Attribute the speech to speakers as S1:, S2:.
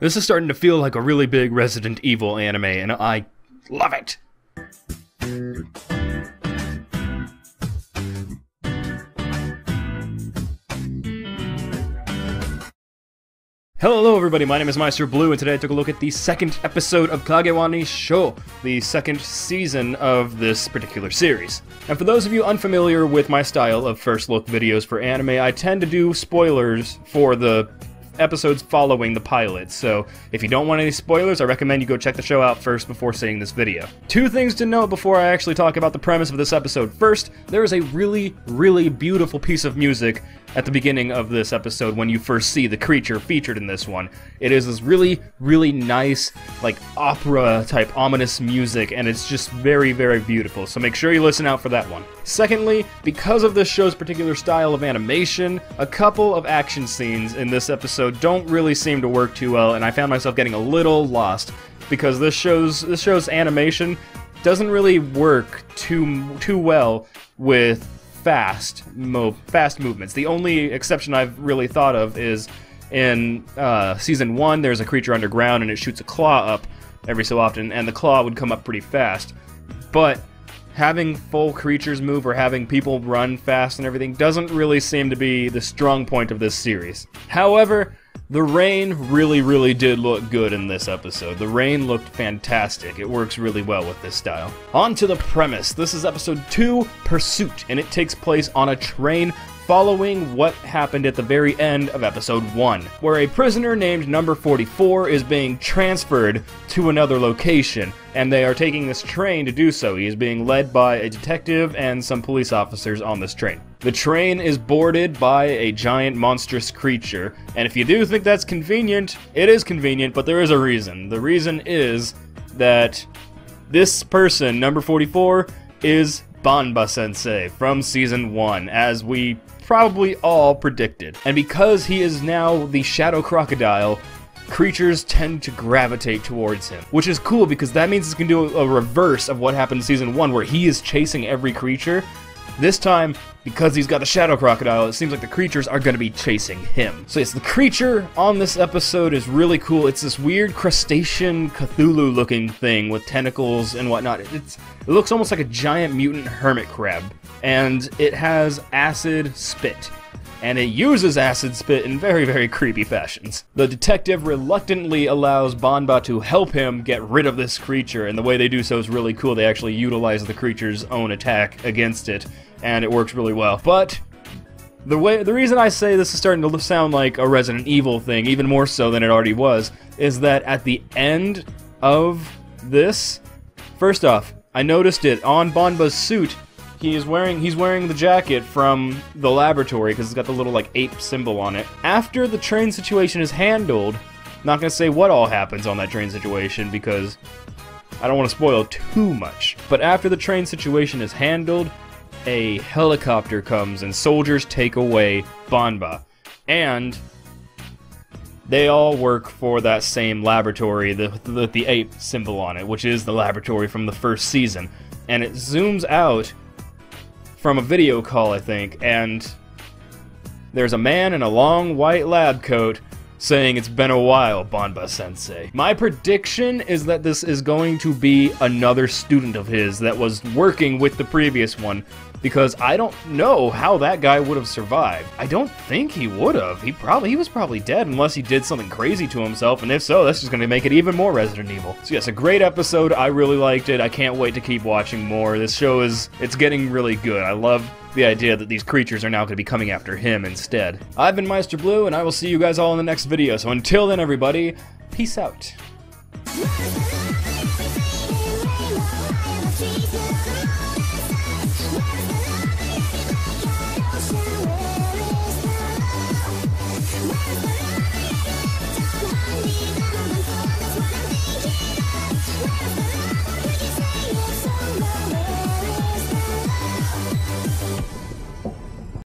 S1: This is starting to feel like a really big Resident Evil anime, and I love it! Hello everybody, my name is Meisterbloo, and today I took a look at the second episode of Kagewani Shou, the second season of this particular series. And for those of you unfamiliar with my style of first look videos for anime, I tend to do spoilers for the episodes following the pilot, so if you don't want any spoilers, I recommend you go check the show out first before seeing this video. Two things to note before I actually talk about the premise of this episode. First, there is a really beautiful piece of music at the beginning of this episode when you first see the creature featured in this one. It is this really nice, like, opera-type ominous music, and it's just very beautiful, so make sure you listen out for that one. Secondly, because of this show's particular style of animation, a couple of action scenes in this episode don't really seem to work too well, and I found myself getting a little lost, because this show's animation doesn't really work too well with fast movements. The only exception I've really thought of is in Season 1, there's a creature underground and it shoots a claw up every so often, and the claw would come up pretty fast. But having full creatures move or having people run fast and everything doesn't really seem to be the strong point of this series. However, the rain really did look good in this episode. The rain looked fantastic. It works really well with this style. On to the premise. This is episode 2, Pursuit, and it takes place on a train following what happened at the very end of episode 1, where a prisoner named number 44 is being transferred to another location, and they are taking this train to do so. He is being led by a detective and some police officers on this train. The train is boarded by a giant monstrous creature, and if you do think that's convenient, it is convenient, but there is a reason. The reason is that this person, number 44, is Banba-sensei from Season 1, as we probably all predicted. And because he is now the Shadow Crocodile, creatures tend to gravitate towards him, which is cool because that means it's going to do a reverse of what happened in Season 1, where he is chasing every creature. This time, because he's got the Shadow Crocodile, it seems like the creatures are going to be chasing him. So yes, the creature on this episode is really cool. It's this weird crustacean Cthulhu-looking thing with tentacles and whatnot. It looks almost like a giant mutant hermit crab, and it has acid spit. And it uses acid spit in very creepy fashions. The detective reluctantly allows Banba to help him get rid of this creature, and the way they do so is really cool. They actually utilize the creature's own attack against it, and it works really well. But the reason I say this is starting to sound like a Resident Evil thing, even more so than it already was, is that at the end of this, first off, I noticed it on Banba's suit. He's wearing the jacket from the laboratory because it's got the little like ape symbol on it. After the train situation is handled, not gonna say what all happens on that train situation because I don't want to spoil too much. But after the train situation is handled, a helicopter comes and soldiers take away Banba, and they all work for that same laboratory with the ape symbol on it, which is the laboratory from the first season. And it zooms out from a video call, I think, and there's a man in a long white lab coat saying, "It's been a while, Banba-sensei." My prediction is that this is going to be another student of his that was working with the previous one, because I don't know how that guy would have survived. I don't think he would have. He was probably dead unless he did something crazy to himself, and if so, that's just going to make it even more Resident Evil. So yes, a great episode. I really liked it. I can't wait to keep watching more. This show it's getting really good. I love the idea that these creatures are now going to be coming after him instead. I've been Meisterbloo, and I will see you guys all in the next video. So until then, everybody, peace out.
S2: We'll be right back.